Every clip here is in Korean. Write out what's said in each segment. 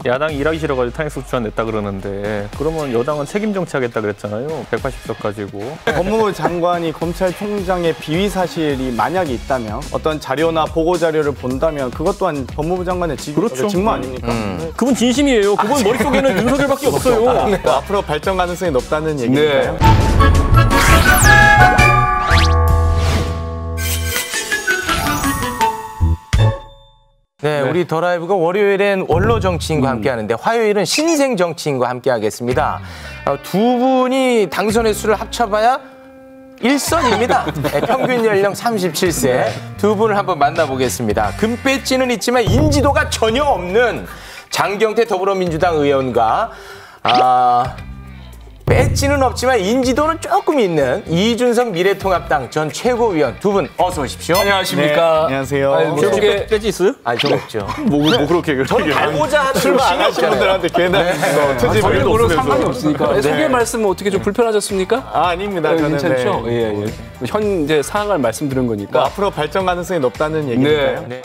야당이 일하기 싫어가지고 탄핵소추안 냈다 그러는데 그러면 여당은 책임 정치하겠다 그랬잖아요. 180석 가지고. 법무부 장관이 검찰총장의 비위 사실이 만약에 있다면 어떤 자료나 보고 자료를 본다면 그것 또한 법무부 장관의 그렇죠. 직무 아닙니까? 그분 진심이에요. 그분 머릿속에는 윤석열밖에 없어요. 네. 앞으로 발전 가능성이 높다는 얘기니까요. 네. 네, 우리 더 라이브가 월요일엔 원로 정치인과 함께 하는데 화요일은 신생 정치인과 함께 하겠습니다. 두 분이 당선 횟수를 합쳐봐야 1선입니다. 네, 평균 연령 37세. 두 분을 한번 만나보겠습니다. 금배지는 있지만 인지도가 전혀 없는 장경태 더불어민주당 의원과 배지는 없지만 인지도는 조금 있는 이준석 미래통합당 전 최고위원 두 분 어서 오십시오. 안녕하십니까. 네, 안녕하세요. 저쪽에 배지 있어요? 아니, 좀 없죠. 뭐 그렇게 저는 달고자 하는 출마 안 하신 분들한테 괜한 트집을 저희는 상관이 없으니까. 네. 소개 말씀 어떻게 좀 불편하셨습니까? 아닙니다. 저는 괜찮죠? 네. 예. 현재 상황을 말씀드린 거니까. 뭐 앞으로 발전 가능성이 높다는 얘기니까요. 네.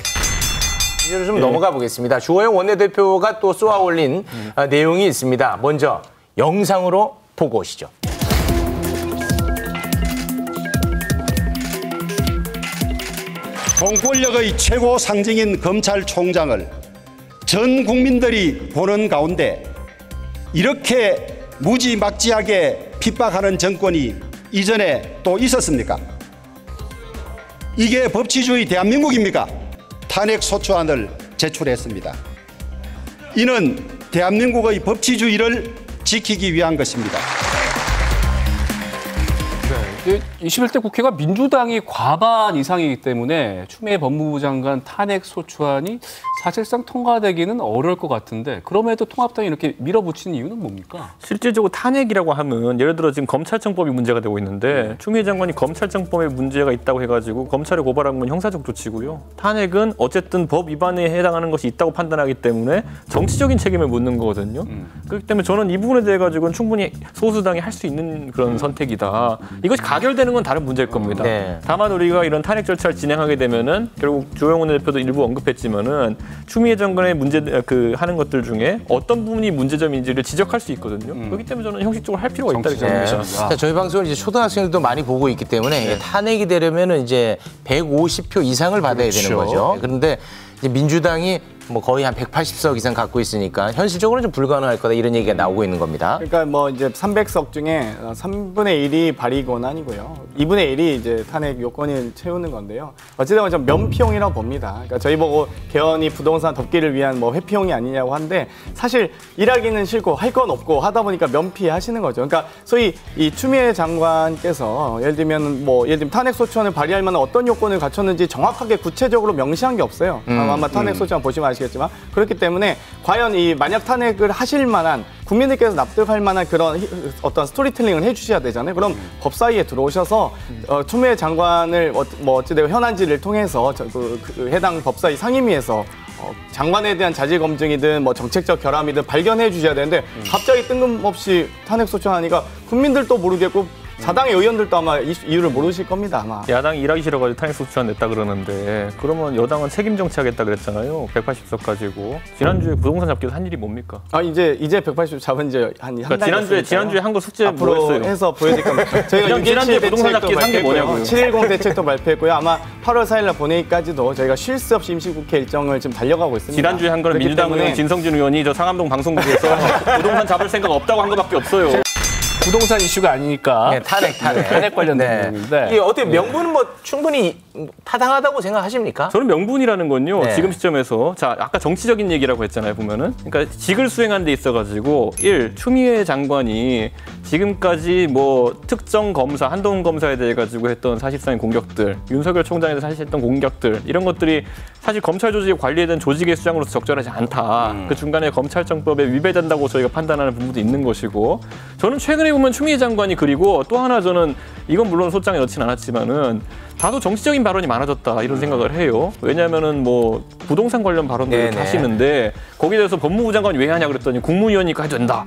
이제로 좀 넘어가 보겠습니다. 주호영 원내대표가 또 쏘아 올린 내용이 있습니다. 먼저 영상으로 보고 오시죠. 공권력의 최고 상징인 검찰총장을 전 국민들이 보는 가운데 이렇게 무지막지하게 핍박하는 정권이 이전에 또 있었습니까? 이게 법치주의 대한민국입니까? 탄핵소추안을 제출했습니다. 이는 대한민국의 법치주의를 지키기 위한 것입니다. 21대 국회가 민주당이 과반 이상이기 때문에 추미애 법무부 장관 탄핵 소추안이 사실상 통과되기는 어려울 것 같은데 그럼에도 통합당이 이렇게 밀어붙이는 이유는 뭡니까? 실질적으로 탄핵이라고 하면 예를 들어 지금 검찰청법이 문제가 되고 있는데 추미애 장관이 검찰청법에 문제가 있다고 해가지고 검찰에 고발한 건 형사적 조치고요. 탄핵은 어쨌든 법 위반에 해당하는 것이 있다고 판단하기 때문에 정치적인 책임을 묻는 거거든요. 그렇기 때문에 저는 이 부분에 대해 가지고는 충분히 소수당이 할 수 있는 그런 선택이다. 이것이 가결되는 건 다른 문제일 겁니다. 네. 다만 우리가 이런 탄핵 절차를 진행하게 되면은 결국 조영훈 대표도 일부 언급했지만은 추미애 장관의 문제 하는 것들 중에 어떤 부분이 문제점인지를 지적할 수 있거든요. 그렇기 때문에 저는 형식적으로 할 필요가 있다고 생각합니다. 자, 저희 방송을 이제 초등학생들도 많이 보고 있기 때문에 탄핵이 되려면은 이제 150표 이상을 받아야 되는 거죠. 그런데 이제 민주당이 뭐 거의 한 180석 이상 갖고 있으니까 현실적으로는 좀 불가능할 거다 이런 얘기가 나오고 있는 겁니다. 그러니까 뭐 이제 300석 중에 3분의 1이 발의 권한이고요. 2분의 1이 이제 탄핵 요건을 채우는 건데요. 어찌되면 좀 면피용이라고 봅니다. 그러니까 저희 보고 개헌이 부동산 덮기를 위한 뭐 회피용이 아니냐고 하는데 사실 일하기는 싫고 할 건 없고 하다 보니까 면피하시는 거죠. 그러니까 소위 이 추미애 장관께서 예를 들면 탄핵 소추안을 발의할 만한 어떤 요건을 갖췄는지 정확하게 구체적으로 명시한 게 없어요. 아마 탄핵 소추안 보시면 아시겠지만 그렇기 때문에 과연 이 만약 탄핵을 하실 만한 국민들께서 납득할 만한 그런 어떤 스토리텔링을 해주셔야 되잖아요. 그럼 법사위에 들어오셔서 추미애 장관을 어찌되고 현안지를 통해서 그 해당 법사위 상임위에서 장관에 대한 자질 검증이든 뭐 정책적 결함이든 발견해 주셔야 되는데 갑자기 뜬금없이 탄핵 소추안하니까 국민들도 모르겠고 사당의 의원들도 아마 이유를 모르실 겁니다. 아마. 야당이 일하기 싫어가지고 탄핵소추안 냈다 그러는데 그러면 여당은 책임 정치하겠다 그랬잖아요. 180석 가지고. 지난주에 부동산 잡기에서 한 일이 뭡니까? 이제 180 잡은 지 한 달 그러니까 지난주에 한 거 숙제 뭐 했어요? 앞으로 해서 보여드릴 겁니다. 저희가 지난주에 부동산 잡기 한 게 뭐냐고요? 710 대책도 발표했고요. 아마 8월 4일날 본회의까지도 저희가 쉴 새 없이 임시국회 일정을 지금 달려가고 있습니다. 지난주에 한 거는 민주당 의원 진성준 의원이 저 상암동 방송국에서 부동산 잡을 생각 없다고 한 거밖에 없어요. 부동산 이슈가 아니니까 네, 탄핵 관련된 내용인데 이게 어떻게 명분은 뭐 충분히 타당하다고 생각하십니까? 저는 명분이라는 건요. 네. 지금 시점에서 자 아까 정치적인 얘기라고 했잖아요. 보면은 그러니까 직을 수행한 데 있어가지고 추미애 장관이 지금까지 뭐 특정 검사 한동훈 검사에 대해 가지고 했던 사실상의 공격들, 윤석열 총장에 대해서 사실 했던 공격들 이런 것들이 사실 검찰 조직의 관리에 대한 조직의 수장으로서 적절하지 않다. 그 중간에 검찰청법에 위배된다고 저희가 판단하는 부분도 있는 것이고 저는 최근에 보면 추미애 장관이 그리고 또 하나 저는 이건 물론 소장에 넣진 않았지만은 다소 정치적인 발언이 많아졌다 이런 생각을 해요. 왜냐하면은 뭐 부동산 관련 발언들을 하시는데 거기에 대해서 법무부 장관이 왜 하냐 그랬더니 국무위원이니까 해도 된다.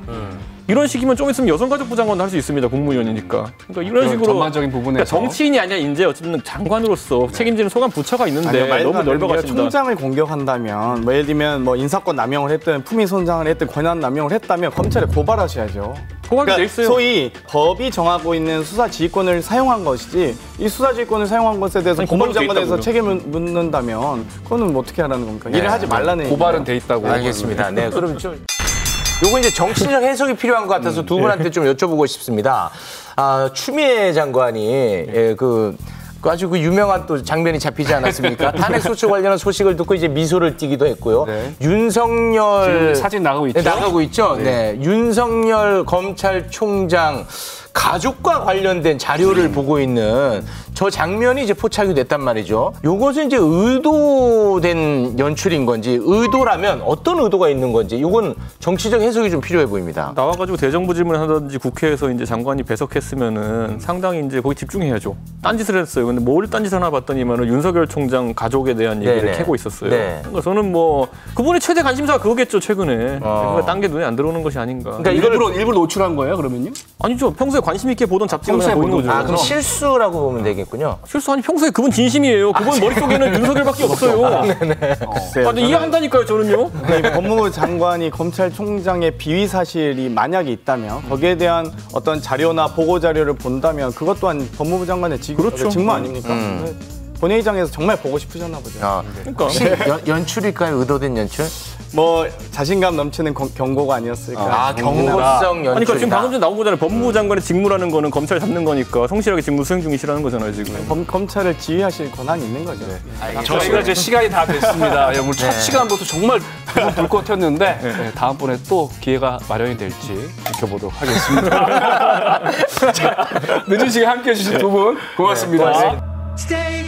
이런 식이면 좀 있으면 여성가족부 장관도 할 수 있습니다. 국무위원이니까. 그러니까 이런 식으로 전반적인 부분에서 그러니까 정치인이 아니라 이제 어쨌든 장관으로서 책임지는 소관 부처가 있는데 너무 넓어가신다. 총장을 공격한다면 뭐 예를 들면 뭐 인사권 남용을 했든 품위 손상을 했든 권한 남용을 했다면 검찰에 고발하셔야죠. 고발이 돼 있어요. 소위 법이 정하고 있는 수사 지휘권을 사용한 것이지 이 수사 지휘권을 사용한 것에 대해서 법무부 장관에서 책임을 묻는다면 그거는 뭐 어떻게 하라는 겁니까? 일을 하지 말라는 고발은 돼 있다고. 알겠습니다. 네, 그럼 좀 요거 이제 정치적 해석이 필요한 것 같아서 두 분한테 좀 여쭤보고 싶습니다. 추미애 장관이 아주 그 유명한 또 장면이 잡히지 않았습니까? 탄핵소추 관련한 소식을 듣고 이제 미소를 띠기도 했고요. 네. 윤석열 지금 사진 나가고 있죠? 네, 나가고 있죠. 네. 윤석열 검찰총장 가족과 관련된 자료를 보고 있는 저 장면이 이제 포착이 됐단 말이죠. 요것은 이제 의도된 연출인 건지 의도라면 어떤 의도가 있는 건지 이건 정치적 해석이 좀 필요해 보입니다. 나와가지고 대정부 질문하든지 국회에서 이제 장관이 배석했으면은 상당히 이제 거기 집중해야죠. 딴짓을 했어요. 근데 뭘 딴짓 하나 봤더니만은 윤석열 총장 가족에 대한 얘기를 네네. 캐고 있었어요. 네. 그러니까 저는 뭐 그분의 최대 관심사가 그거겠죠 최근에. 그러니까 딴 게 눈에 안 들어오는 것이 아닌가. 그러니까 일부러 노출한 거예요, 그러면요? 아니죠. 평소에 관심 있게 보던 잡지가 평소에 보이는 보는 거죠. 그럼 실수라고 보면 되겠군요. 실수 아니 평소에 그분 진심이에요. 그분 머릿속에는 윤석열밖에 없어요. 근데 이해한다니까요, 저는요. 법무부 장관이 검찰총장의 비위 사실이 만약에 있다면 거기에 대한 어떤 자료나 보고 자료를 본다면 그것 또한 법무부 장관의 그렇죠. 직무 아닙니까? 본회의장에서 정말 보고 싶으셨나 보죠. 그러니까. 혹시 연출일까요? 의도된 연출? 뭐 자신감 넘치는 경고가 아니었을까. 경고성 연출이다. 그러니까 지금 방금 전에 나온 거잖아요. 법무부 장관의 직무라는 거는 검찰 잡는 거니까 성실하게 직무 수행 중이시라는 거잖아요, 지금. 검찰을 지휘하실 권한이 있는 거죠. 저희가 이제 시간이 다 됐습니다. 오늘 첫 시간부터 정말 불꽃 튀었는데 다음번에 또 기회가 마련이 될지 지켜보도록 하겠습니다. 자, 늦은 시간 함께해 주신 두 분 고맙습니다. 네.